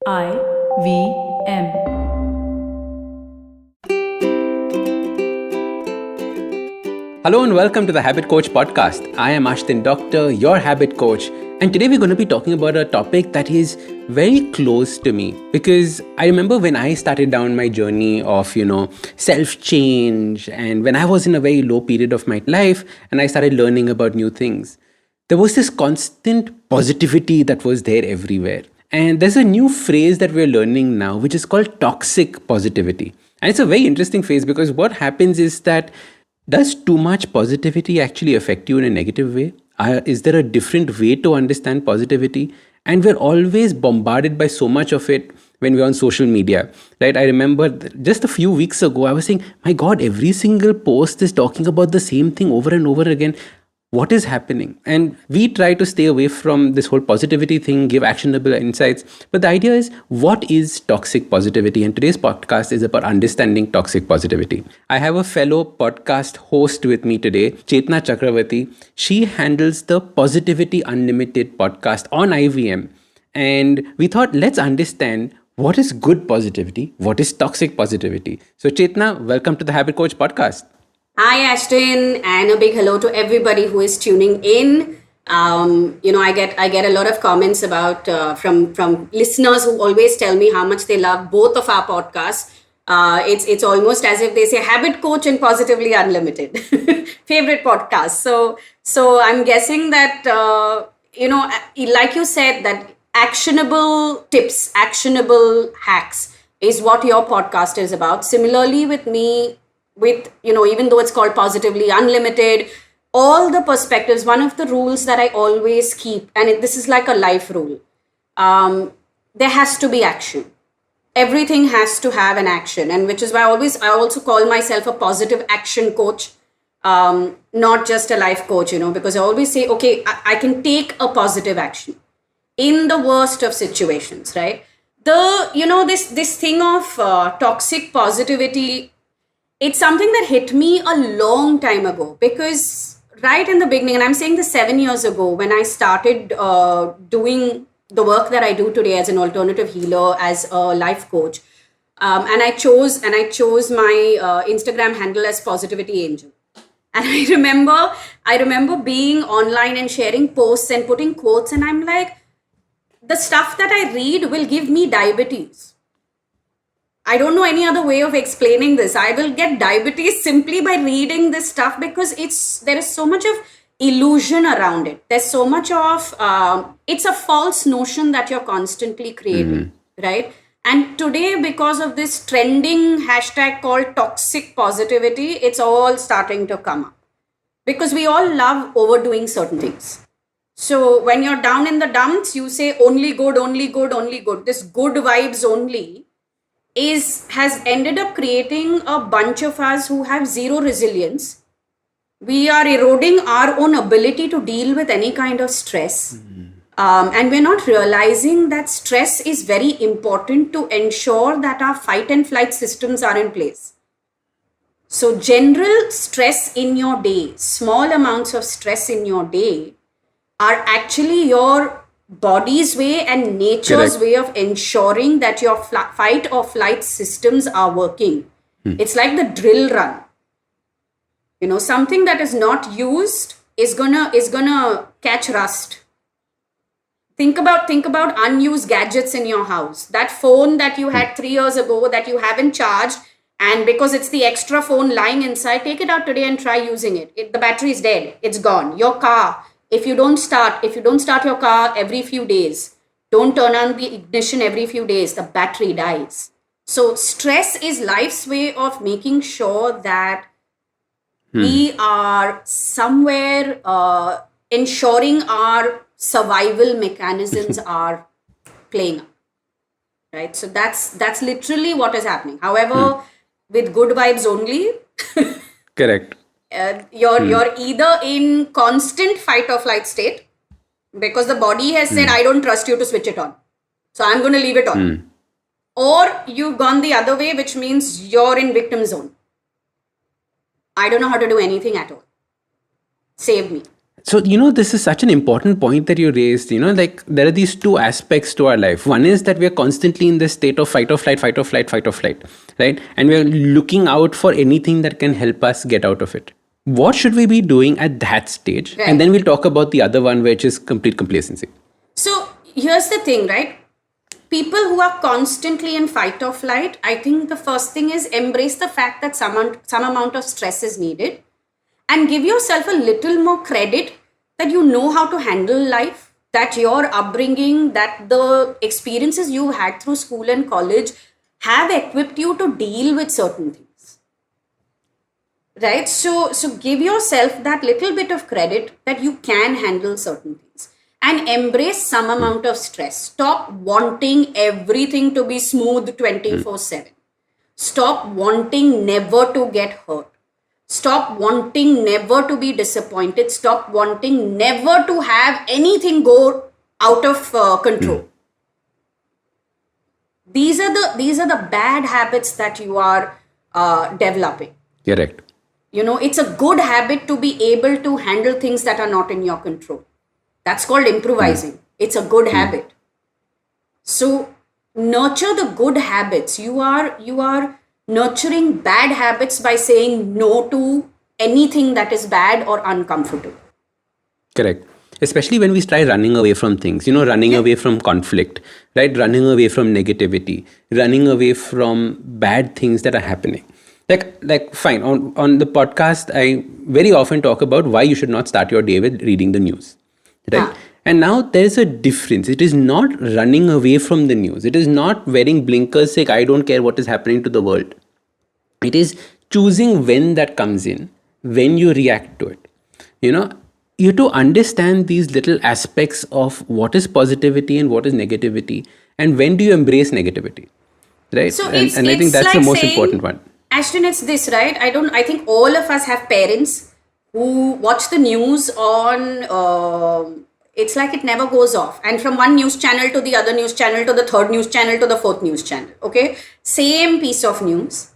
IVM. Hello and welcome to the Habit Coach podcast. I am Ashton Doctor, your habit coach, and today we're going to be talking about a topic that is very close to me because I remember when I started down my journey of, self-change and when I was in a very low period of my life and I started learning about new things. There was this constant positivity that was there everywhere. And there's a new phrase that we're learning now, which is called toxic positivity. And it's a very interesting phrase because what happens is that does too much positivity actually affect you in a negative way? Is there a different way to understand positivity? And we're always bombarded by so much of it when we're on social media, right? I remember just a few weeks ago, I was saying, my God, every single post is talking about the same thing over and over again. What is happening? And we try to stay away from this whole positivity thing, give actionable insights. But the idea is, what is toxic positivity? And today's podcast is about understanding toxic positivity. I have a fellow podcast host with me today, Chetna Chakravarti. She handles the Positivity Unlimited podcast on IVM. And we thought, let's understand what is good positivity, what is toxic positivity. So Chetna, welcome to the Habit Coach podcast. Hi, Ashton, and a big hello to everybody who is tuning in. I get a lot of comments about from listeners who always tell me how much they love both of our podcasts. It's almost as if they say Habit Coach and Positively Unlimited, favorite podcast. So I'm guessing that like you said, that actionable tips, actionable hacks is what your podcast is about. Similarly, with me. Even though it's called Positively Unlimited, all the perspectives, one of the rules that I always keep, and this is like a life rule, there has to be action. Everything has to have an action, and which is why I also call myself a positive action coach, not just a life coach, because I always say, okay, I can take a positive action in the worst of situations, right? This thing of toxic positivity, it's something that hit me a long time ago because right in the beginning, and I'm saying this 7 years ago, when I started doing the work that I do today as an alternative healer, as a life coach, and I chose my Instagram handle as Positivity Angel. And I remember being online and sharing posts and putting quotes, and I'm like, the stuff that I read will give me diabetes. I don't know any other way of explaining this. I will get diabetes simply by reading this stuff because there is so much of illusion around it. There's so much of, it's a false notion that you're constantly creating, right? And today, because of this trending hashtag called toxic positivity, it's all starting to come up because we all love overdoing certain things. So when you're down in the dumps, you say only good, only good, only good. This good vibes only has ended up creating a bunch of us who have zero resilience. We are eroding our own ability to deal with any kind of stress. And we're not realizing that stress is very important to ensure that our fight and flight systems are in place. So general stress in your day, small amounts of stress in your day are actually your body's way and nature's way of ensuring that your fight or flight systems are working. It's like the drill run. Something that is not used is gonna catch rust. Think about unused gadgets in your house. That phone that you had 3 years ago that you haven't charged, and because it's the extra phone lying inside, take it out today and try using it. The battery is dead. It's gone. Your car. If you don't start your car every few days, don't turn on the ignition every few days, the battery dies. So stress is life's way of making sure that we are somewhere ensuring our survival mechanisms are playing up, right? So that's literally what is happening. However, with good vibes only, Correct. You're either in constant fight or flight state because the body has said, I don't trust you to switch it on, so I'm going to leave it on. Or you've gone the other way, which means you're in victim zone. I don't know how to do anything at all. Save me. So, this is such an important point that you raised. Like there are these two aspects to our life. One is that we are constantly in this state of fight or flight, fight or flight, fight or flight, right? And we are looking out for anything that can help us get out of it. What should we be doing at that stage? Right. And then we'll talk about the other one, which is complete complacency. So here's the thing, right? People who are constantly in fight or flight, I think the first thing is embrace the fact that some amount of stress is needed, and give yourself a little more credit that you know how to handle life, that your upbringing, that the experiences you had through school and college have equipped you to deal with certain things. Right? So give yourself that little bit of credit that you can handle certain things. And embrace some amount of stress. Stop wanting everything to be smooth 24/7. Stop wanting never to get hurt. Stop wanting never to be disappointed. Stop wanting never to have anything go out of control. These are the bad habits that you are developing. Correct. It's a good habit to be able to handle things that are not in your control. That's called improvising. It's a good habit. So nurture the good habits. You are nurturing bad habits by saying no to anything that is bad or uncomfortable. Correct. Especially when we try running away from things, running away from conflict, right? Running away from negativity, running away from bad things that are happening. Like fine, on the podcast, I very often talk about why you should not start your day with reading the news, right? And now there's a difference. It is not running away from the news. It is not wearing blinkers saying, I don't care what is happening to the world. It is choosing when that comes in, when you react to it. You have to understand these little aspects of what is positivity and what is negativity, and when do you embrace negativity, right? So and I think that's like the most saying, important one. Ashton, it's this, right? I think all of us have parents who watch the news on, it's like it never goes off. And from one news channel to the other news channel to the third news channel to the fourth news channel, okay? Same piece of news,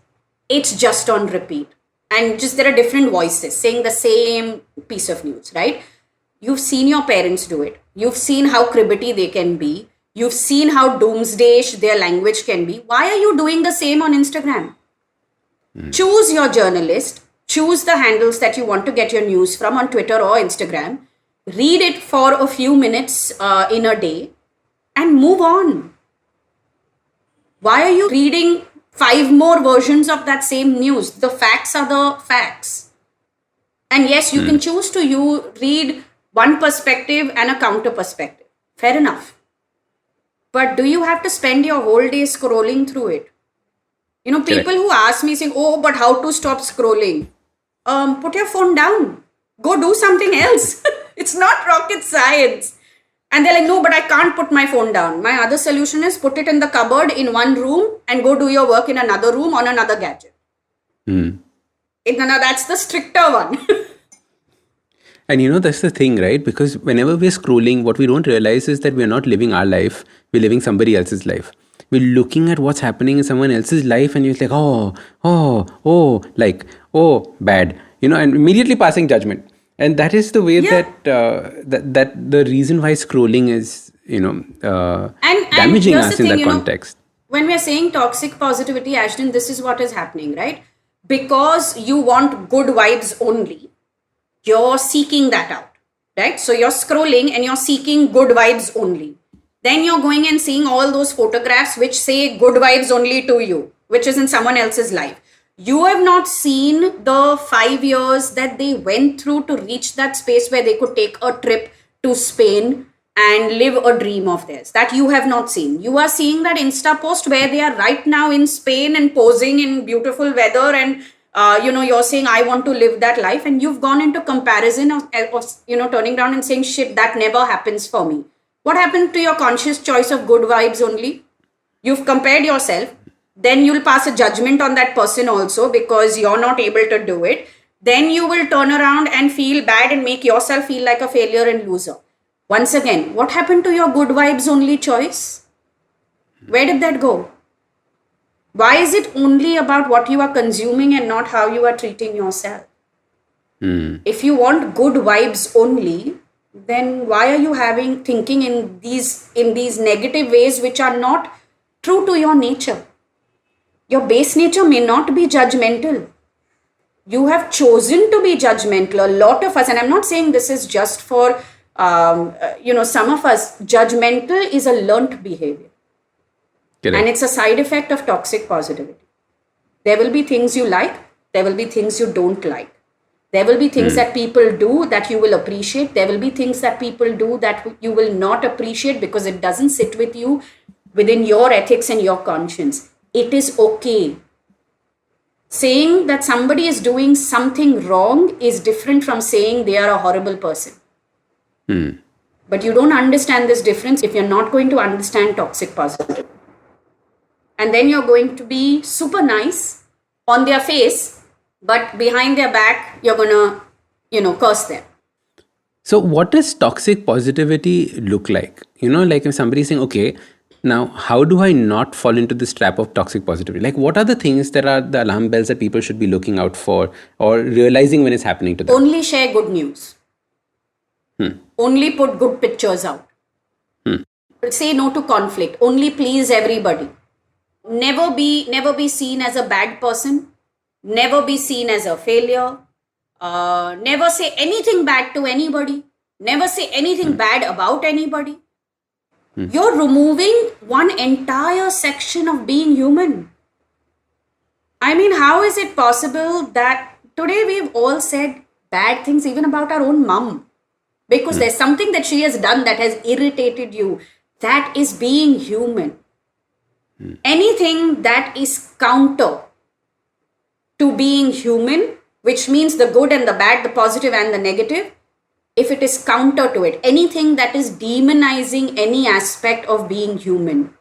it's just on repeat. And just there are different voices saying the same piece of news, right? You've seen your parents do it. You've seen how cribbity they can be. You've seen how doomsday-ish their language can be. Why are you doing the same on Instagram? Choose your journalist. Choose the handles that you want to get your news from on Twitter or Instagram. Read it for a few minutes in a day and move on. Why are you reading 5 more versions of that same news? The facts are the facts. And yes, you can choose to read one perspective and a counter perspective. Fair enough. But do you have to spend your whole day scrolling through it? People who ask me saying, oh, but how to stop scrolling? Put your phone down. Go do something else. It's not rocket science. And they're like, no, but I can't put my phone down. My other solution is put it in the cupboard in one room and go do your work in another room on another gadget. That's the stricter one. And that's the thing, right? Because whenever we're scrolling, what we don't realize is that we're not living our life. We're living somebody else's life. We're looking at what's happening in someone else's life and you're like, bad, and immediately passing judgment. And that is the way that the reason why scrolling is, damaging us in that context. When we're saying toxic positivity, Ashton, this is what is happening, right? Because you want good vibes only, you're seeking that out, right? So you're scrolling and you're seeking good vibes only. Then you're going and seeing all those photographs which say good vibes only to you, which is in someone else's life. You have not seen the 5 years that they went through to reach that space where they could take a trip to Spain and live a dream of theirs. That you have not seen. You are seeing that Insta post where they are right now in Spain and posing in beautiful weather and you're saying, I want to live that life. And you've gone into comparison of turning around and saying, shit, that never happens for me. What happened to your conscious choice of good vibes only? You've compared yourself. Then you'll pass a judgment on that person also because you're not able to do it. Then you will turn around and feel bad and make yourself feel like a failure and loser. Once again, what happened to your good vibes only choice? Where did that go? Why is it only about what you are consuming and not how you are treating yourself? If you want good vibes only, then why are you thinking in these negative ways which are not true to your nature? Your base nature may not be judgmental. You have chosen to be judgmental. A lot of us, and I'm not saying this is just for some of us, judgmental is a learnt behavior. Correct. And it's a side effect of toxic positivity. There will be things you like, there will be things you don't like. There will be things that people do that you will appreciate. There will be things that people do that you will not appreciate because it doesn't sit with you within your ethics and your conscience. It is okay. Saying that somebody is doing something wrong is different from saying they are a horrible person. But you don't understand this difference if you're not going to understand toxic positivity. And then you're going to be super nice on their face, but behind their back, you're going to, curse them. So what does toxic positivity look like? Like if somebody's saying, okay, now how do I not fall into this trap of toxic positivity? Like what are the things that are the alarm bells that people should be looking out for or realizing when it's happening to them? Only share good news. Only put good pictures out. Say no to conflict. Only please everybody. Never be seen as a bad person. Never be seen as a failure. Never say anything bad to anybody. Never say anything bad about anybody. You're removing one entire section of being human. I mean, how is it possible that today we've all said bad things even about our own mum? Because there's something that she has done that has irritated you. That is being human. Anything that is counter to being human, which means the good and the bad, the positive and the negative, if it is counter to it, anything that is demonizing any aspect of being human,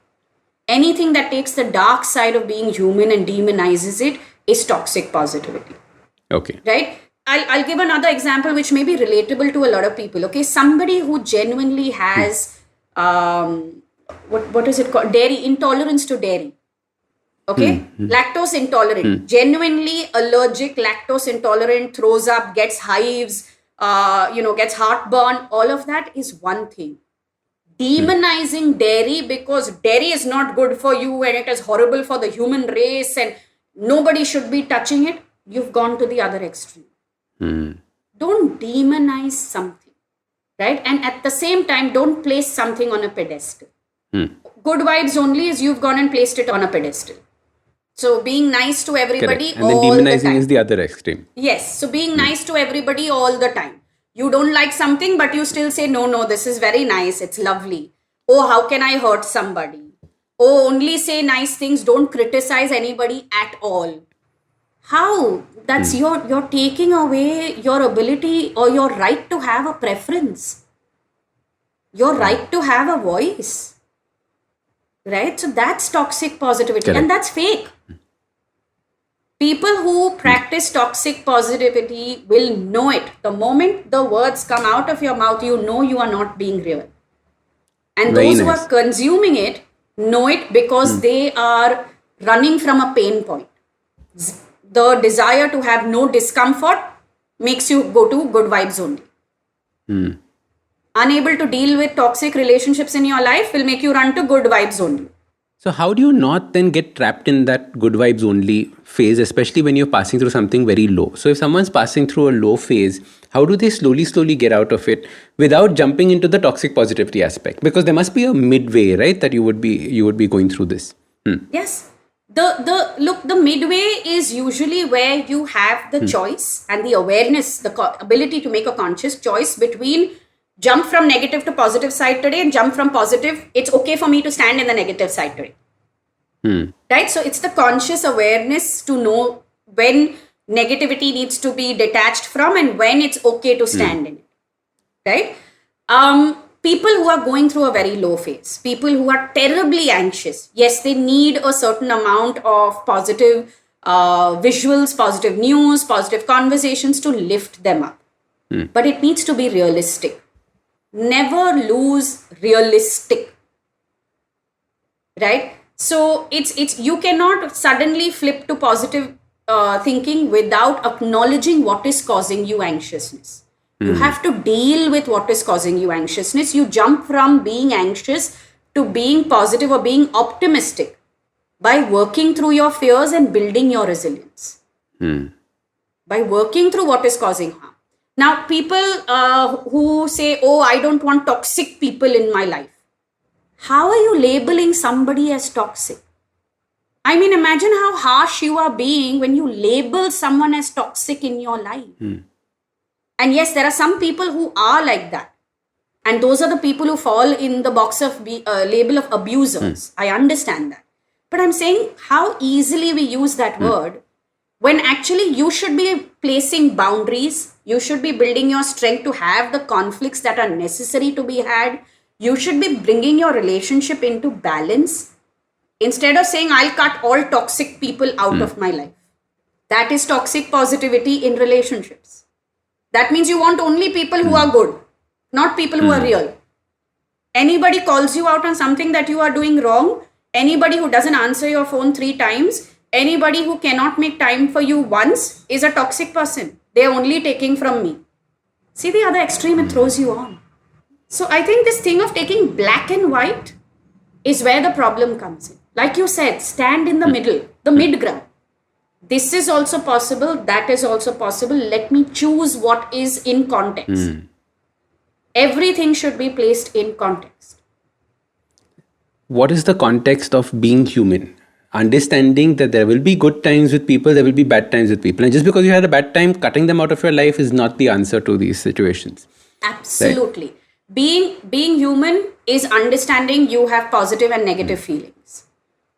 anything that takes the dark side of being human and demonizes it is toxic positivity. Okay. Right? I'll give another example which may be relatable to a lot of people. Okay, somebody who genuinely has what is it called? Dairy intolerance to dairy. Okay, lactose intolerant, genuinely allergic, lactose intolerant, throws up, gets hives, gets heartburn. All of that is one thing. Demonizing dairy because dairy is not good for you and it is horrible for the human race and nobody should be touching it. You've gone to the other extreme. Don't demonize something, right? And at the same time, don't place something on a pedestal. Good vibes only is you've gone and placed it on a pedestal. So being nice to everybody. Correct. And then demonizing is the other extreme. Yes. So being nice to everybody all the time. You don't like something, but you still say, no, this is very nice. It's lovely. Oh, how can I hurt somebody? Oh, only say nice things. Don't criticize anybody at all. How? That's you're taking away your ability or your right to have a preference. Your right to have a voice. Right? So that's toxic positivity. Correct. And that's fake. People who practice toxic positivity will know it. The moment the words come out of your mouth, you know you are not being real. And Very those who nice. are consuming it know it because they are running from a pain point. The desire to have no discomfort makes you go to good vibes only. Unable to deal with toxic relationships in your life will make you run to good vibes only. So how do you not then get trapped in that good vibes only phase, especially when you're passing through something very low? So if someone's passing through a low phase, how do they slowly get out of it without jumping into the toxic positivity aspect? Because there must be a midway, right? That you would be going through this. Yes. The midway is usually where you have the choice and the awareness, the ability to make a conscious choice between jump from negative to positive side today and jump from positive. It's okay for me to stand in the negative side today. Right? So it's the conscious awareness to know when negativity needs to be detached from and when it's okay to stand in it. Right? People who are going through a very low phase, people who are terribly anxious, yes, they need a certain amount of positive visuals, positive news, positive conversations to lift them up. But it needs to be realistic. Never lose realistic. Right? So it's you cannot suddenly flip to positive thinking without acknowledging what is causing you anxiousness. You have to deal with what is causing you anxiousness. You jump from being anxious to being positive or being optimistic by working through your fears and building your resilience. By working through what is causing harm. Now, people who say, oh, I don't want toxic people in my life. How are you labeling somebody as toxic? I mean, imagine how harsh you are being when you label someone as toxic in your life. And yes, there are some people who are like that. And those are the people who fall in the box of label of abusers. I understand that. But I'm saying how easily we use that word when actually you should be placing boundaries. You should be building your strength to have the conflicts that are necessary to be had. You should be bringing your relationship into balance instead of saying, I'll cut all toxic people out of my life. That is toxic positivity in relationships. That means you want only people who are good, not people who are real. Anybody calls you out on something that you are doing wrong, anybody who doesn't answer your phone 3 times, anybody who cannot make time for you once is a toxic person. They're only taking from me. See the other extreme it throws you on. So I think this thing of taking black and white is where the problem comes in. Like you said, stand in the middle, the mid ground. This is also possible, that is also possible. Let me choose what is in context. Everything should be placed in context. What is the context of being human? Understanding that there will be good times with people, there will be bad times with people. And just because you had a bad time, cutting them out of your life is not the answer to these situations. Absolutely. Right? Being human is understanding you have positive and negative feelings.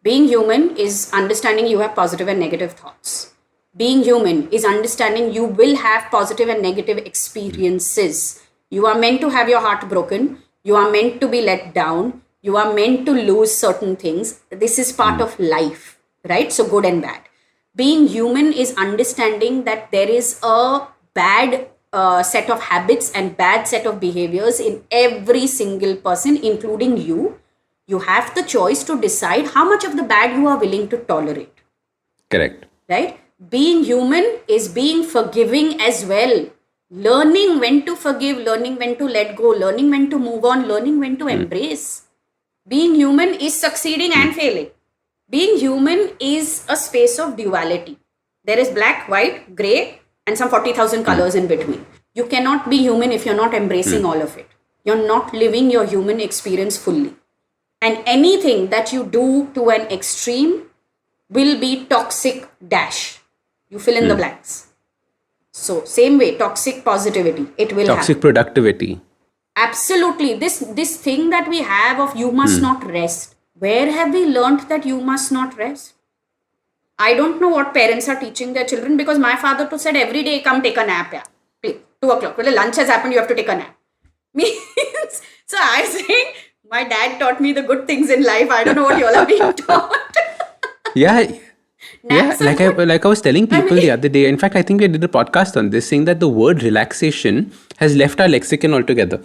Being human is understanding you have positive and negative thoughts. Being human is understanding you will have positive and negative experiences. You are meant to have your heart broken. You are meant to be let down. You are meant to lose certain things. This is part of life, right? So good and bad. Being human is understanding that there is a bad set of habits and bad set of behaviors in every single person, including you. You have the choice to decide how much of the bad you are willing to tolerate. Correct. Right? Being human is being forgiving as well. Learning when to forgive, learning when to let go, learning when to move on, learning when to embrace. Being human is succeeding and failing. Being human is a space of duality. There is black, white, grey, and some 40,000 colors in between. You cannot be human if you're not embracing all of it. You're not living your human experience fully. And anything that you do to an extreme will be toxic dash. You fill in the blanks. So same way, toxic positivity, it will toxic happen. Productivity. Absolutely. This thing that we have of you must not rest. Where have we learned that you must not rest? I don't know what parents are teaching their children, because my father too said every day, come take a nap. Yeah. Please, 2 o'clock. Well, lunch has happened, you have to take a nap. Means, so I'm saying, my dad taught me the good things in life. I don't know what you all are being taught. Yeah. Like I was telling people the other day, in fact, I think we did a podcast on this, saying that the word relaxation has left our lexicon altogether.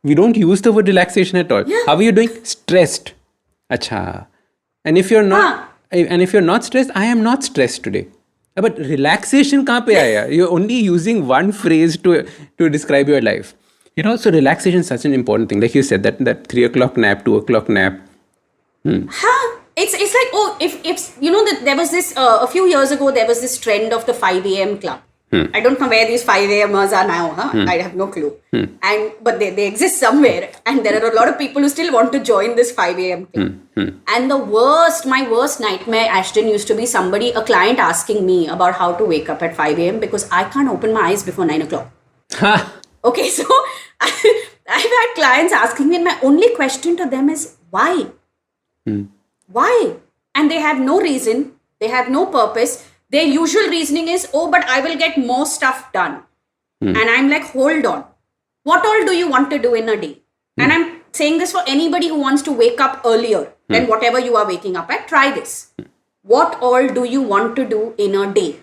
We don't use the word relaxation at all. Yeah. How are you doing? Stressed. Acha. And if you're not stressed, I am not stressed today. But relaxation kahan pe aaya? You're only using one phrase to describe your life. So relaxation is such an important thing. Like you said, that 3 o'clock nap, 2 o'clock nap. It's like, oh, if that there was this a few years ago, there was this trend of the 5 a.m. club. I don't know where these 5 a.m.ers are now. I have no clue. But they exist somewhere, and there are a lot of people who still want to join this 5 a.m. club. And my worst nightmare, Ashton, used to be a client asking me about how to wake up at 5 a.m. because I can't open my eyes before 9 o'clock. Okay, so I've had clients asking me, and my only question to them is, why? Why? And they have no reason. They have no purpose. Their usual reasoning is, oh, but I will get more stuff done. And I'm like, hold on. What all do you want to do in a day? And I'm saying this for anybody who wants to wake up earlier than whatever you are waking up at. Try this. What all do you want to do in a day?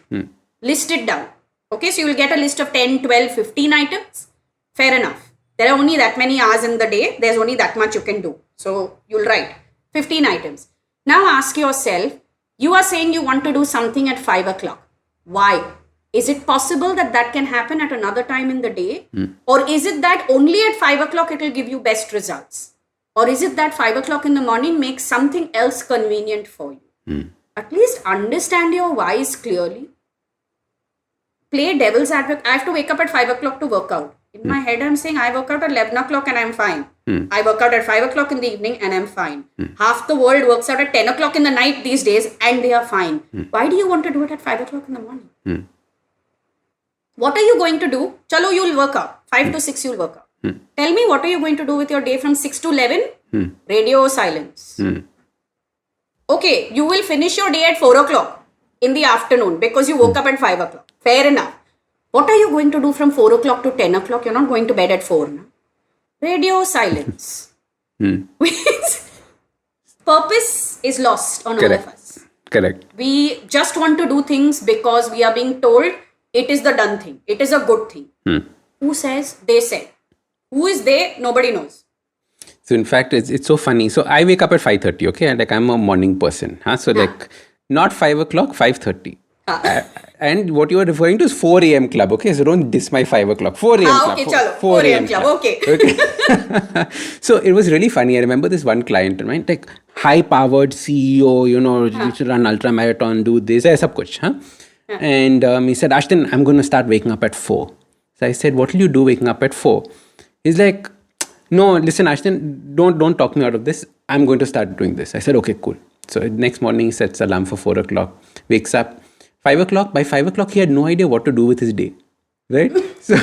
List it down. Okay, so you will get a list of 10, 12, 15 items. Fair enough. There are only that many hours in the day. There's only that much you can do. So you'll write 15 items. Now ask yourself, you are saying you want to do something at 5 o'clock. Why? Is it possible that that can happen at another time in the day? Or is it that only at 5 o'clock it will give you best results? Or is it that 5 o'clock in the morning makes something else convenient for you? At least understand your whys clearly. Play devil's advocate. I have to wake up at 5 o'clock to work out. In my head, I'm saying I work out at 11 o'clock and I'm fine. I work out at 5 o'clock in the evening and I'm fine. Half the world works out at 10 o'clock in the night these days and they are fine. Why do you want to do it at 5 o'clock in the morning? What are you going to do? Chalo, you'll work out. 5 to 6, you'll work out. Tell me, what are you going to do with your day from 6 to 11? Radio silence. Okay, you will finish your day at 4 o'clock in the afternoon because you woke up at 5 o'clock. Fair enough. What are you going to do from 4 o'clock to 10 o'clock? You're not going to bed at 4. No? Radio silence. Purpose is lost on all of us. Correct. We just want to do things because we are being told it is the done thing. It is a good thing. Who says? They said. Who is they? Nobody knows. So in fact, it's so funny. So I wake up at 5:30, okay? And like I'm a morning person. So like not 5 o'clock, 5:30. And what you are referring to is 4 a.m. club, okay? So don't diss my 5 o'clock. 4 a.m. club. Okay, chalo. 4 a.m. club, okay. So it was really funny. I remember this one client, right? Like high-powered CEO, you should run ultra marathon, do this, sab kuch, huh? And he said, Ashton, I'm going to start waking up at 4. So I said, what will you do waking up at 4? He's like, no, listen, Ashton, don't talk me out of this. I'm going to start doing this. I said, okay, cool. So next morning, he sets alarm for 4 o'clock, wakes up. 5 o'clock, by 5 o'clock, he had no idea what to do with his day, right? So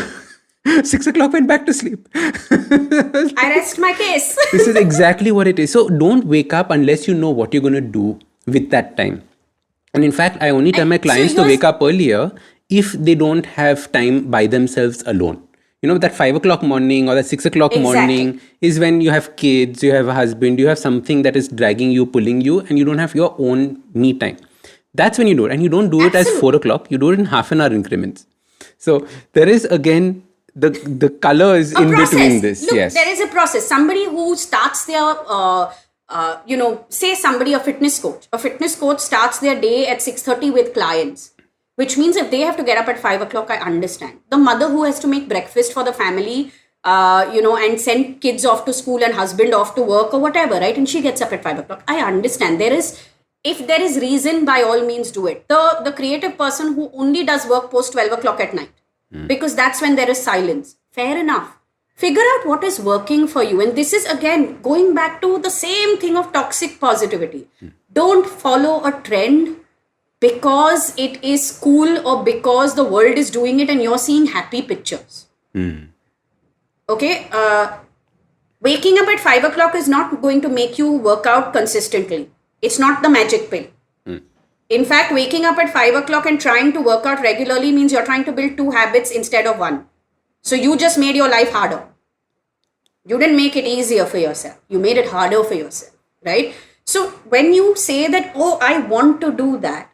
6 o'clock went back to sleep. I rest my case. This is exactly what it is. So don't wake up unless you know what you're going to do with that time. And in fact, I only tell my clients to wake up earlier if they don't have time by themselves alone. That 5 o'clock morning or that 6 o'clock morning is when you have kids, you have a husband, you have something that is dragging you, pulling you, and you don't have your own me time. That's when you do it. And you don't do it as 4 o'clock. You do it in half an hour increments. So there is, again, the colors in between this. Look, yes. There is a process. Somebody who starts their, say somebody, a fitness coach. A fitness coach starts their day at 6:30 with clients. Which means if they have to get up at 5 o'clock, I understand. The mother who has to make breakfast for the family, and send kids off to school and husband off to work or whatever, right? And she gets up at 5 o'clock. I understand. If there is reason, by all means do it. The creative person who only does work post 12 o'clock at night, because that's when there is silence. Fair enough. Figure out what is working for you. And this is, again, going back to the same thing of toxic positivity. Don't follow a trend because it is cool or because the world is doing it and you're seeing happy pictures. Okay? Waking up at 5 o'clock is not going to make you work out consistently. It's not the magic pill. In fact, waking up at 5 o'clock and trying to work out regularly means you're trying to build 2 habits instead of 1. So you just made your life harder. You didn't make it easier for yourself. You made it harder for yourself, right? So when you say that, oh, I want to do that,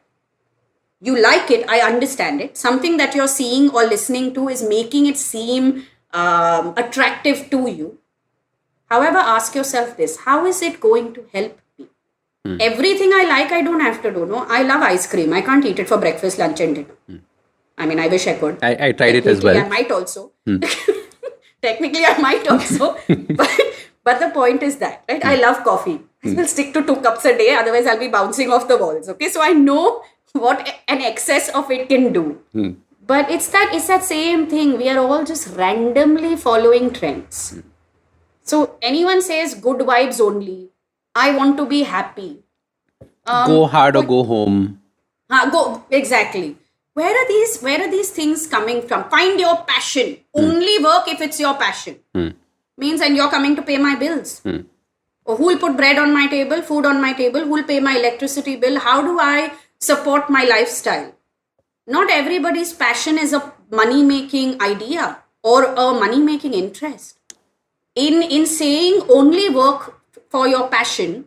you like it, I understand it. Something that you're seeing or listening to is making it seem attractive to you. However, ask yourself this, how is it going to help me? Everything I like, I don't have to do. No, I love ice cream. I can't eat it for breakfast, lunch and dinner. I mean, I wish I could. I tried it as well. I might also. Technically, I might also. But the point is that, right? I love coffee. I will stick to 2 cups a day. Otherwise, I'll be bouncing off the walls. Okay, so I know what an excess of it can do. But it's that same thing. We are all just randomly following trends. So anyone says good vibes only. I want to be happy. Go hard or go home. Exactly. Where are these things coming from? Find your passion. Only work if it's your passion. Means, and you're coming to pay my bills. Or who will put bread on my table, food on my table? Who will pay my electricity bill? How do I support my lifestyle? Not everybody's passion is a money-making idea or a money-making interest. In saying only work for your passion,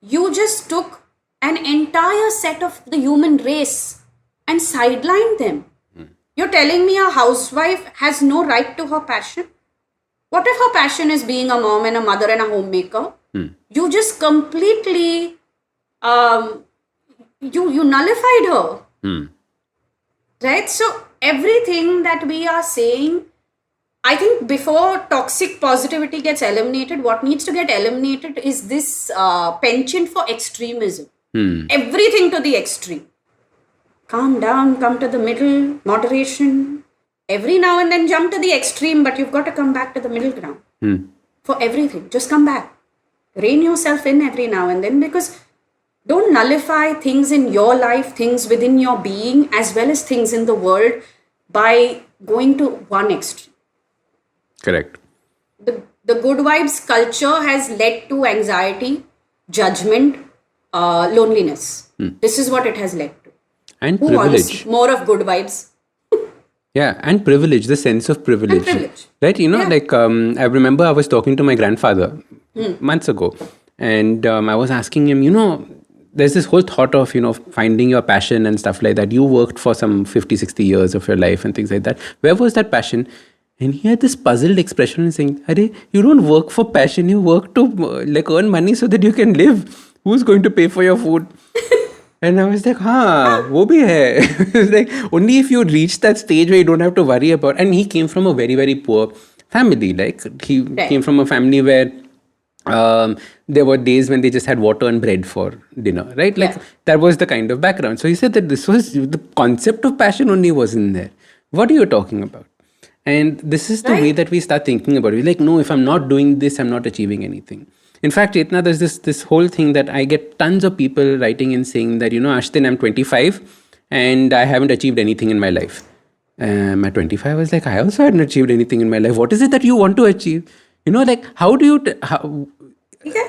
you just took an entire set of the human race and sidelined them. You're telling me a housewife has no right to her passion? What if her passion is being a mom and a mother and a homemaker? You just completely, you nullified her. right? So everything that we are saying, I think before toxic positivity gets eliminated, what needs to get eliminated is this penchant for extremism. Everything to the extreme. Calm down, come to the middle, moderation. Every now and then jump to the extreme, but you've got to come back to the middle ground. For everything. Just come back. Rein yourself in every now and then, because don't nullify things in your life, things within your being, as well as things in the world by going to one extreme. Correct. The good vibes culture has led to anxiety, judgment, loneliness. This is what it has led to. And Who privilege. wants more of good vibes? Yeah, and privilege, the sense of privilege. And privilege. Right? Yeah. Like I remember I was talking to my grandfather months ago, and I was asking him, there's this whole thought of, finding your passion and stuff like that. You worked for some 50, 60 years of your life and things like that. Where was that passion? And he had this puzzled expression and saying, Arey, you don't work for passion, you work to earn money so that you can live. Who's going to pay for your food? And I was like, wo bhi hai. It's like, only if you reach that stage where you don't have to worry about. And he came from a very, very poor family. Like, he came from a family where there were days when they just had water and bread for dinner, right? Like, that was the kind of background. So he said that the concept of passion only wasn't there. What are you talking about? And this is the way that we start thinking about it. We're like, no, if I'm not doing this, I'm not achieving anything. In fact, Chetna, there's this whole thing that I get tons of people writing and saying that, Ashtin, I'm 25 and I haven't achieved anything in my life. At 25, I was like, I also hadn't achieved anything in my life. What is it that you want to achieve? How do you...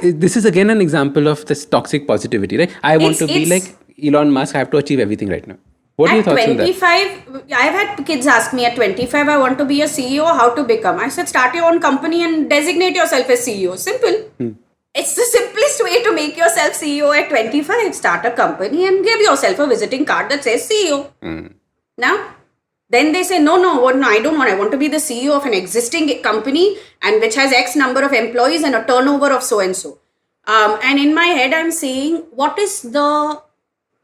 This is again an example of this toxic positivity, right? I want to be like Elon Musk. I have to achieve everything right now. What are your thoughts on that? At 25, I've had kids ask me at 25, I want to be a CEO, how to become? I said, start your own company and designate yourself as CEO. Simple. It's the simplest way to make yourself CEO at 25. Start a company and give yourself a visiting card that says CEO. Now, then they say, no, I don't want. I want to be the CEO of an existing company and which has X number of employees and a turnover of so and so. And in my head, I'm saying, what is the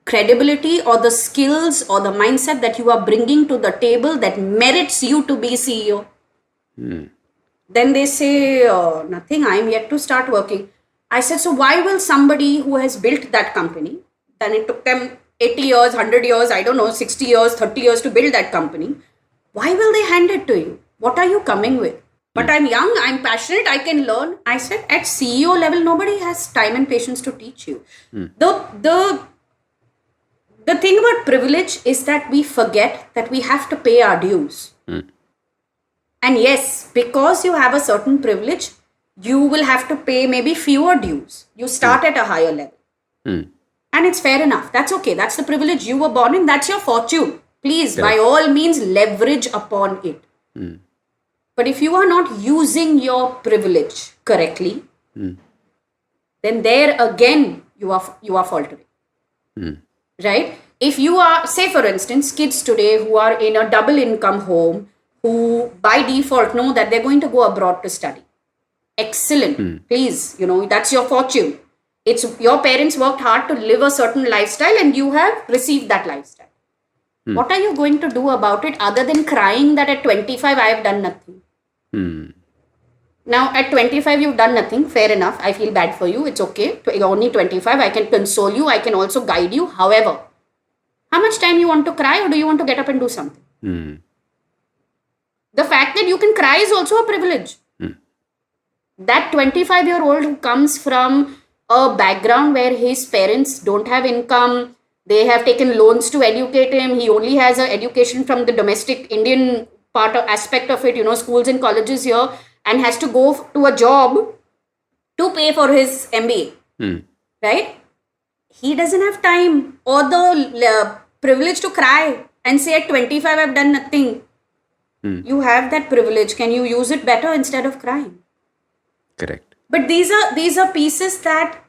credibility or the skills or the mindset that you are bringing to the table that merits you to be CEO? Then they say, nothing, I'm yet to start working. I said, so why will somebody who has built that company, then it took them 80 years, 100 years, I don't know, 60 years, 30 years to build that company, why will they hand it to you? What are you coming with? But I'm young, I'm passionate, I can learn. I said, at CEO level, nobody has time and patience to teach you. The thing about privilege is that we forget that we have to pay our dues. And yes, because you have a certain privilege, you will have to pay maybe fewer dues. You start at a higher level. And it's fair enough. That's okay. That's the privilege you were born in. That's your fortune. Please, by all means, leverage upon it. But if you are not using your privilege correctly, then there again, you are faltering. Right? If you are, say for instance, kids today who are in a double income home, who by default know that they're going to go abroad to study. Excellent. Please, that's your fortune. It's your parents worked hard to live a certain lifestyle and you have received that lifestyle. What are you going to do about it other than crying that at 25 I have done nothing? Now at 25 you've done nothing. Fair enough. I feel bad for you. It's okay. You're only 25. I can console you. I can also guide you. However, how much time you want to cry or do you want to get up and do something? The fact that you can cry is also a privilege. That 25-year-old who comes from a background where his parents don't have income, they have taken loans to educate him, he only has an education from the domestic Indian aspect of it, schools and colleges here, and has to go to a job to pay for his MBA. Right? He doesn't have time or the privilege to cry and say at 25 I've done nothing. You have that privilege. Can you use it better instead of crying? Correct. But these are pieces that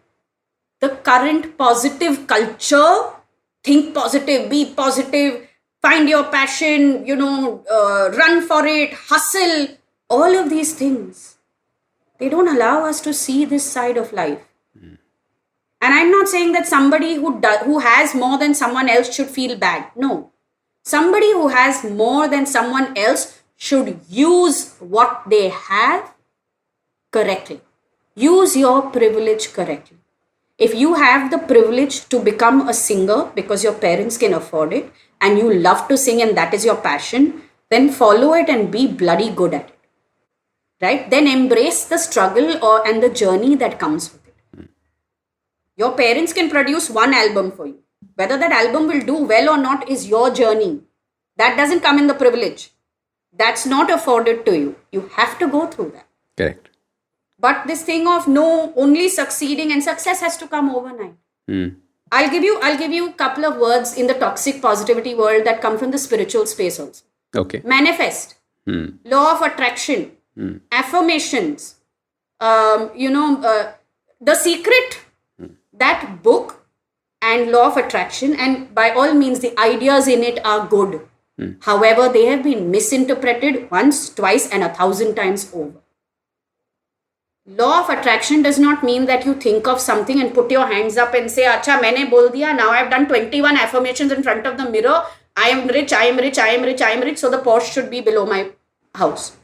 the current positive culture, think positive, be positive, find your passion, run for it, hustle, all of these things, they don't allow us to see this side of life. And I'm not saying that somebody who has more than someone else should feel bad. No. Somebody who has more than someone else should use what they have correctly. Use your privilege correctly. If you have the privilege to become a singer because your parents can afford it and you love to sing and that is your passion, then follow it and be bloody good at it. Right? Then embrace the struggle and the journey that comes with it. Your parents can produce one album for you. Whether that album will do well or not is your journey. That doesn't come in the privilege. That's not afforded to you. You have to go through that. Correct. But this thing of no, only succeeding and success has to come overnight. I'll give you a couple of words in the toxic positivity world that come from the spiritual space also. Okay. Manifest, law of attraction, affirmations, The Secret, that book and law of attraction, and by all means the ideas in it are good. However, they have been misinterpreted once, twice and 1,000 times over. Law of attraction does not mean that you think of something and put your hands up and say, Acha, maine bol diya, now I have done 21 affirmations in front of the mirror. I am rich, I am rich, I am rich, I am rich, so the Porsche should be below my house.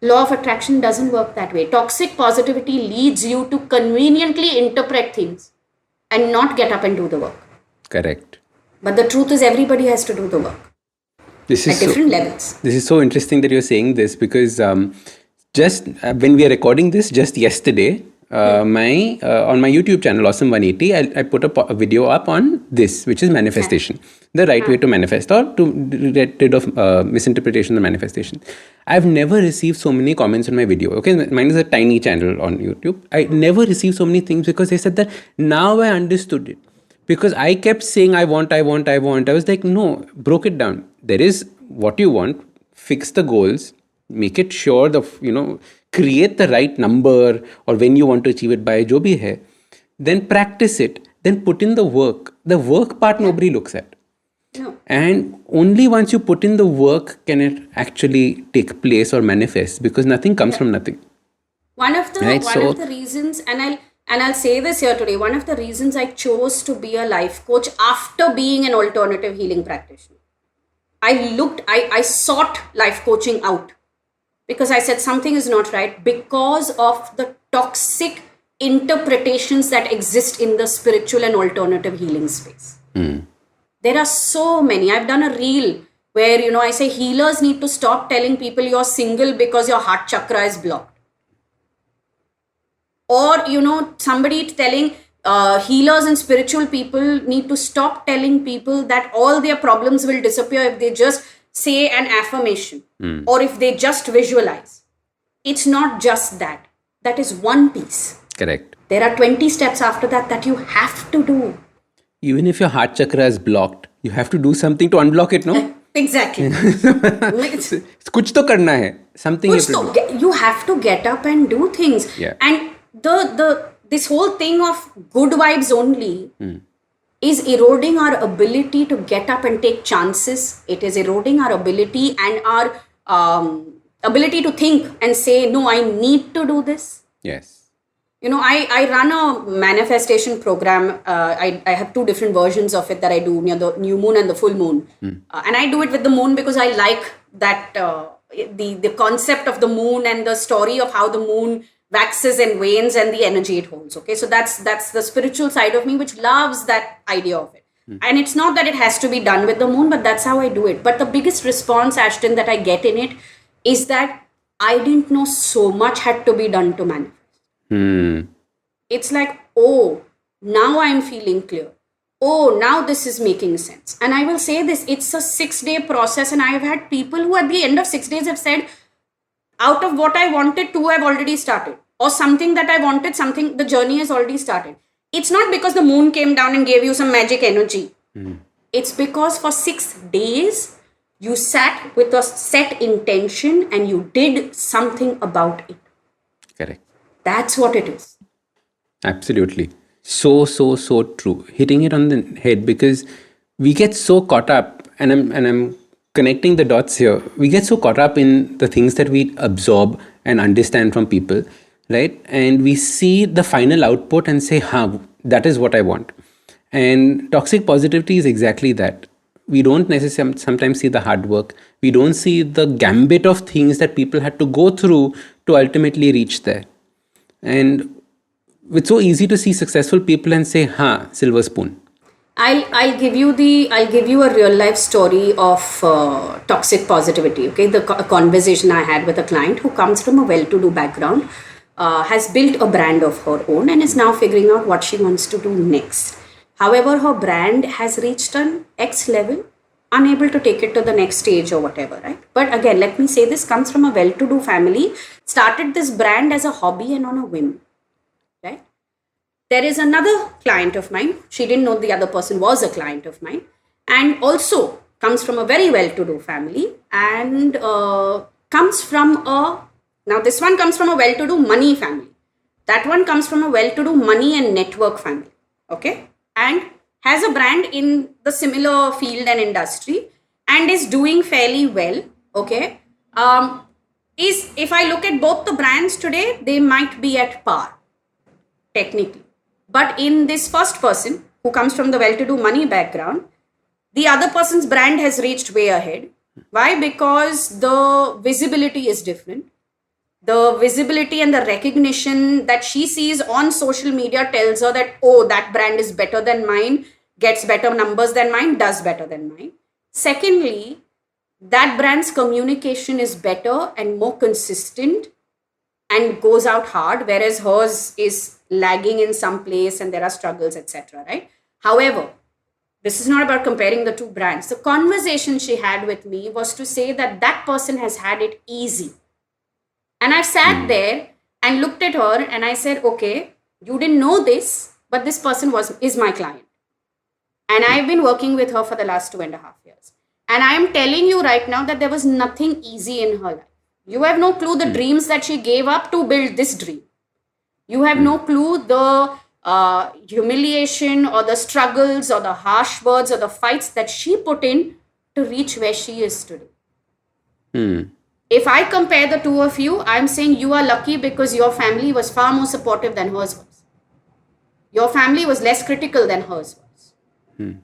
Law of attraction doesn't work that way. Toxic positivity leads you to conveniently interpret things and not get up and do the work. Correct. But the truth is everybody has to do the work This is at different levels. This is so interesting that you're saying this because just when we are recording this, just yesterday, on my YouTube channel, Awesome 180, I put a video up on this, which is manifestation, the right way to manifest or to get rid of misinterpretation of manifestation. I've never received so many comments on my video. Okay, mine is a tiny channel on YouTube. I never received so many things because they said that now I understood it. Because I kept saying, I want. I was like, no, broke it down. There is what you want, fix the goals, make it sure create the right number or when you want to achieve it by jo bhi hai. Then practice it, then put in the work. The work part nobody looks at. No. And only once you put in the work can it actually take place or manifest because nothing comes from nothing. One of the reasons, and I'll say this here today, one of the reasons I chose to be a life coach after being an alternative healing practitioner. I sought life coaching out because I said something is not right because of the toxic interpretations that exist in the spiritual and alternative healing space. There are so many. I've done a reel where, I say healers need to stop telling people you're single because your heart chakra is blocked. Or, somebody telling healers and spiritual people need to stop telling people that all their problems will disappear if they just say an affirmation or if they just visualize. It's not just that. That is one piece. Correct. There are 20 steps after that you have to do. Even if your heart chakra is blocked, you have to do something to unblock it, no? Exactly. Kuch to karna hai. Something you have to get up and do things. Yeah. And this whole thing of good vibes only is eroding our ability to get up and take chances. It is eroding our ability and our ability to think and say, no, I need to do this. Yes. I run a manifestation program. I have two different versions of it that I do near the new moon and the full moon. And I do it with the moon because I like that the concept of the moon and the story of how the moon waxes and wanes and the energy it holds. Okay, so that's the spiritual side of me which loves that idea of it. And it's not that it has to be done with the moon, but that's how I do it. But the biggest response, Ashton, that I get in it is that I didn't know so much had to be done to manifest. It's like, oh, now I'm feeling clear. Oh, now this is making sense. And I will say this, it's a 6-day process. And I have had people who at the end of 6 days have said, out of what I wanted, 2 have already started. Or something that I wanted, the journey has already started. It's not because the moon came down and gave you some magic energy. It's because for 6 days, you sat with a set intention and you did something about it. Correct. That's what it is. Absolutely. So true. Hitting it on the head because we get so caught up, and I'm connecting the dots here. We get so caught up in the things that we absorb and understand from people, right? And we see the final output and say, that is what I want. And toxic positivity is exactly that. we don't necessarily sometimes see the hard work. We don't see the gambit of things that people had to go through to ultimately reach there. And it's so easy to see successful people and say, "Ha, silver spoon." I'll give you a real life story of toxic positivity. Okay, a conversation I had with a client who comes from a well-to-do background, has built a brand of her own, and is now figuring out what she wants to do next. However, her brand has reached an X level, unable to take it to the next stage or whatever, right? But again, let me say this comes from a well-to-do family, started this brand as a hobby and on a whim, right? There is another client of mine. She didn't know the other person was a client of mine, and also comes from a very well-to-do family, and comes from now this one comes from a well-to-do money family. That one comes from a well-to-do money and network family, okay? And has a brand in the similar field and industry, and is doing fairly well, okay? If I look at both the brands today, they might be at par, technically. But in this first person who comes from the well-to-do money background, the other person's brand has reached way ahead. Why? Because the visibility is different. The visibility and the recognition that she sees on social media tells her that, oh, that brand is better than mine, gets better numbers than mine, does better than mine. Secondly, that brand's communication is better and more consistent and goes out hard, whereas hers is lagging in some place and there are struggles, etc. Right? However, this is not about comparing the two brands. The conversation she had with me was to say that that person has had it easy. And I sat there and looked at her and I said, okay, you didn't know this, but this person is my client. And I've been working with her for the last 2.5 years. And I am telling you right now that there was nothing easy in her life. You have no clue the dreams that she gave up to build this dream. You have no clue the humiliation or the struggles or the harsh words or the fights that she put in to reach where she is today. If I compare the two of you, I'm saying you are lucky because your family was far more supportive than hers was. Your family was less critical than hers was.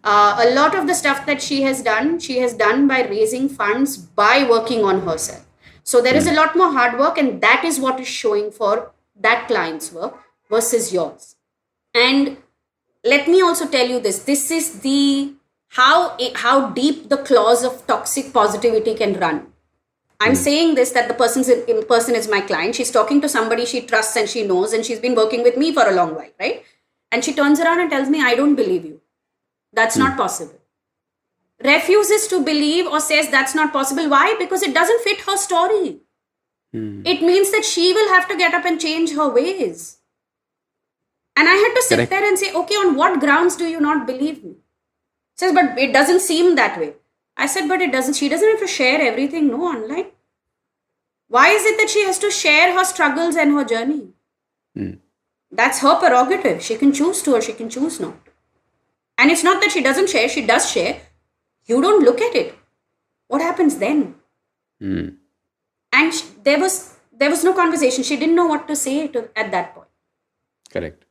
A lot of the stuff that she has done by raising funds, by working on herself. So there is a lot more hard work, and that is what is showing for that client's work versus yours. And let me also tell you this. This is how deep the claws of toxic positivity can run. I'm saying this that the person is my client. She's talking to somebody she trusts and she knows, and she's been working with me for a long while, right? And she turns around and tells me, I don't believe you. That's not possible. Refuses to believe or says that's not possible. Why? Because it doesn't fit her story. It means that she will have to get up and change her ways. And I had to sit there and say, okay, on what grounds do you not believe me? Says, but it doesn't seem that way. I said, but she doesn't have to share everything, online. Why is it that she has to share her struggles and her journey? That's her prerogative. She can choose to or she can choose not to. And it's not that she doesn't share, she does share. You don't look at it. What happens then? And there was no conversation. She didn't know what to say at that point. Correct.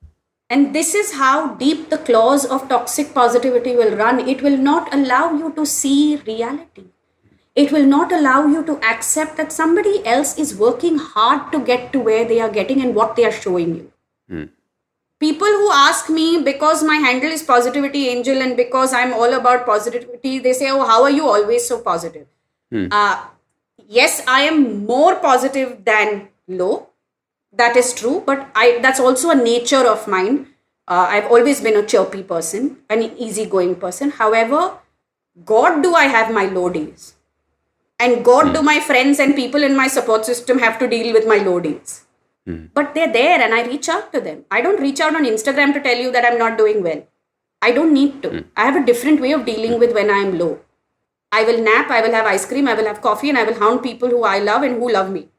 And this is how deep the claws of toxic positivity will run. It will not allow you to see reality. It will not allow you to accept that somebody else is working hard to get to where they are getting and what they are showing you. People who ask me, because my handle is Positivity Angel and because I'm all about positivity, they say, oh, how are you always so positive? Yes, I am more positive than low. That is true, but that's also a nature of mine. I've always been a chirpy person, an easygoing person. However, God do I have my low days. And God do my friends and people in my support system have to deal with my low days. But they're there and I reach out to them. I don't reach out on Instagram to tell you that I'm not doing well. I don't need to. I have a different way of dealing with when I'm low. I will nap, I will have ice cream, I will have coffee, and I will hound people who I love and who love me.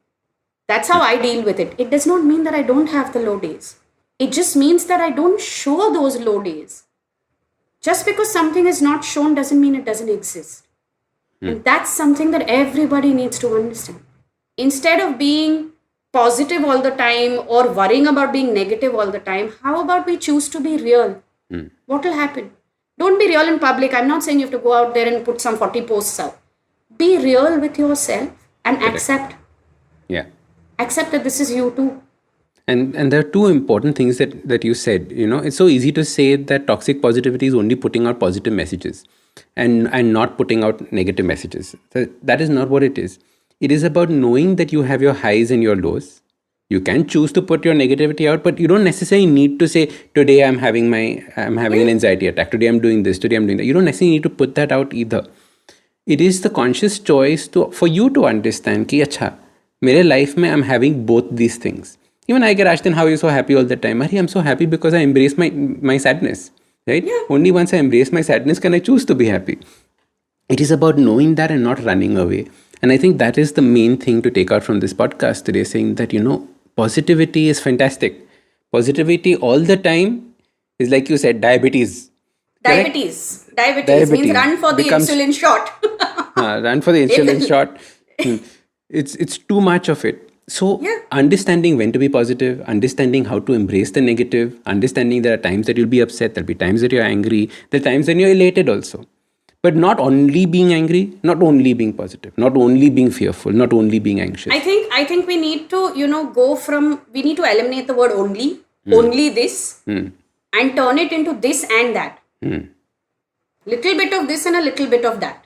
That's how I deal with it. It does not mean that I don't have the low days. It just means that I don't show those low days. Just because something is not shown doesn't mean it doesn't exist. And that's something that everybody needs to understand. Instead of being positive all the time or worrying about being negative all the time, how about we choose to be real? What will happen? Don't be real in public. I'm not saying you have to go out there and put some 40 posts out. Be real with yourself and accept Yeah. that this is you too. And there are two important things that you said. It's so easy to say that toxic positivity is only putting out positive messages and not putting out negative messages. That is not what it is. It is about knowing that you have your highs and your lows. You can choose to put your negativity out, but you don't necessarily need to say, today I'm having an anxiety attack, today I'm doing this, today I'm doing that. You don't necessarily need to put that out either. It is the conscious choice for you to understand कि अच्छा मेरे life में I'm having both these things. Even I get asked, then how are you so happy all the time? I'm so happy because I embrace my sadness, right? Yeah. Only once I embrace my sadness can I choose to be happy. It is about knowing that and not running away. And I think that is the main thing to take out from this podcast today, saying that, positivity is fantastic. Positivity all the time is, like you said, diabetes. Correct? Diabetes means run for the insulin shot. Run for the insulin shot. It's too much of it. So understanding when to be positive, understanding how to embrace the negative, understanding there are times that you'll be upset, there'll be times that you're angry, there are times when you're elated also. But not only being angry, not only being positive, not only being fearful, not only being anxious. I think we need to, we need to eliminate the word only this, and turn it into this and that. Little bit of this and a little bit of that.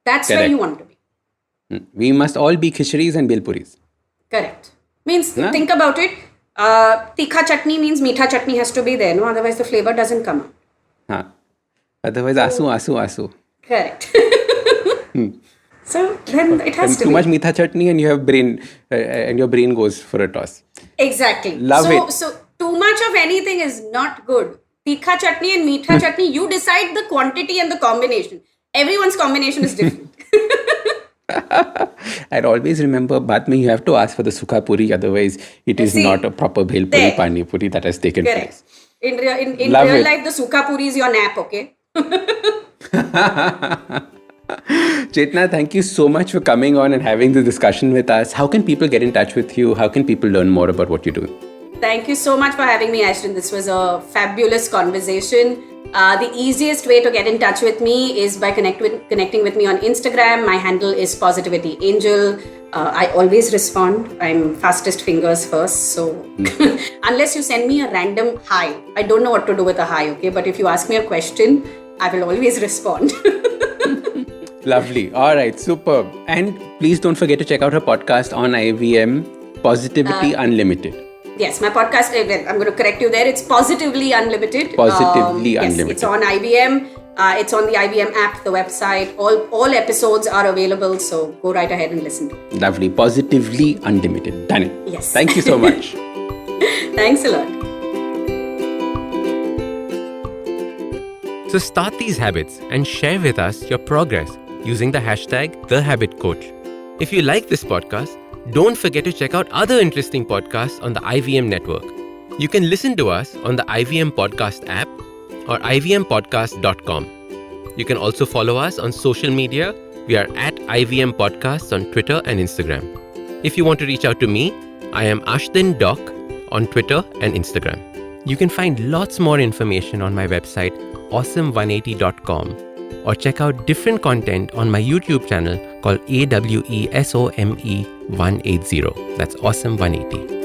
That's where you want to be. We must all be khichris and bilpuris. Correct. Means, think about it. Tikha chutney means meetha chutney has to be there. No, otherwise the flavor doesn't come out. Otherwise, asu. Correct. So then it has to too be. much meetha chutney and you have brain, and your brain goes for a toss. Exactly. Love it. So too much of anything is not good. Tikha chutney and meetha chutney, you decide the quantity and the combination. Everyone's combination is different. I'd always remember, baad mein you have to ask for the sukha puri, otherwise it is not a proper bhel puri, pani puri that has taken place. In real life, the sukha puri is your nap, okay? Chetna, thank you so much for coming on and having this discussion with us. How can people get in touch with you? How can people learn more about what you do? Thank you so much for having me, Ashton. This was a fabulous conversation. The easiest way to get in touch with me is by connecting with me on Instagram. My handle is Positivity Angel. I always respond. I'm fastest fingers first. So unless you send me a random hi, I don't know what to do with a hi, okay? But if you ask me a question, I will always respond. Lovely. All right. Superb. And please don't forget to check out her podcast on IVM, Positivity Unlimited. Yes, my podcast, I'm going to correct you there. It's Positively Unlimited. Positively Unlimited. Yes, it's on IVM. It's on the IVM app, the website. All episodes are available. So go right ahead and listen to it. Lovely. Positively Unlimited. Done it. Yes. Thank you so much. Thanks a lot. So start these habits and share with us your progress using the hashtag #TheHabitCoach. If you like this podcast, don't forget to check out other interesting podcasts on the IVM network. You can listen to us on the IVM Podcast app or ivmpodcast.com. You can also follow us on social media. We are at IVM Podcasts on Twitter and Instagram. If you want to reach out to me, I am Ashtin Doc on Twitter and Instagram. You can find lots more information on my website, awesome180.com, or check out different content on my YouTube channel called AWESOME180. That's Awesome 180.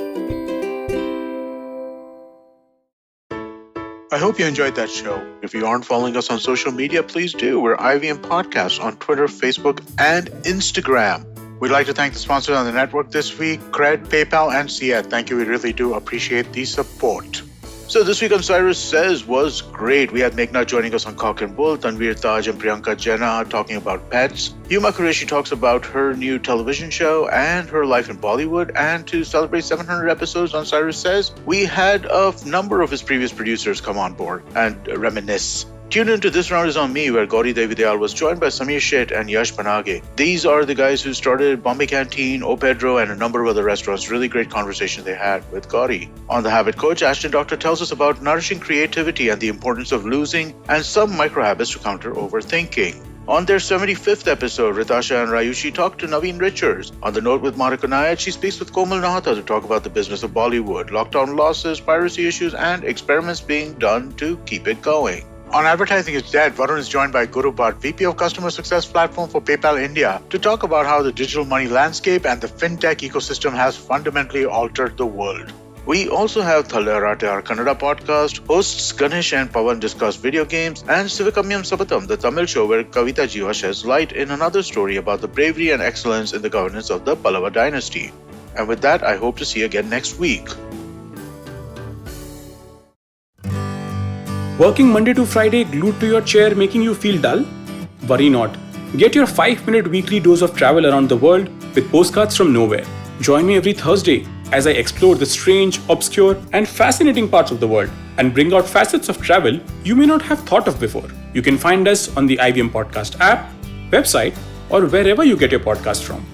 I hope you enjoyed that show. If you aren't following us on social media, please do. We're IVM Podcasts on Twitter, Facebook, and Instagram. We'd like to thank the sponsors on the network this week, Cred, PayPal, and Siet. Thank you. We really do appreciate the support. So this week on Cyrus Says was great. We had Meghna joining us on Cock and Bull, Tanveer Taj and Priyanka Jena talking about pets. Huma Qureshi talks about her new television show and her life in Bollywood. And to celebrate 700 episodes on Cyrus Says, we had a number of his previous producers come on board and reminisce. Tune into This Round Is On Me, where Gauri Devi Dayal was joined by Samir Sheth and Yash Panage. These are the guys who started Bombay Canteen, O Pedro, and a number of other restaurants. Really great conversations they had with Gauri. On The Habit Coach, Ashton Doctor tells us about nourishing creativity and the importance of losing and some micro habits to counter overthinking. On their 75th episode, Ritasha and Rayushi talk to Naveen Richards. On The Note with Monica Nayat, she speaks with Komal Nahata to talk about the business of Bollywood, lockdown losses, piracy issues, and experiments being done to keep it going. On Advertising is Dead, Varun is joined by Guru Bhatt, VP of Customer Success Platform for PayPal India, to talk about how the digital money landscape and the fintech ecosystem has fundamentally altered the world. We also have Thalarate, our Kannada podcast. Hosts Ganesh and Pawan discuss video games, and Sivakamyam Sabatam, the Tamil show where Kavita Jiva sheds light in another story about the bravery and excellence in the governance of the Pallava dynasty. And with that, I hope to see you again next week. Working Monday to Friday glued to your chair making you feel dull? Worry not. Get your 5-minute weekly dose of travel around the world with Postcards from Nowhere. Join me every Thursday as I explore the strange, obscure, and fascinating parts of the world and bring out facets of travel you may not have thought of before. You can find us on the IVM Podcast app, website, or wherever you get your podcast from.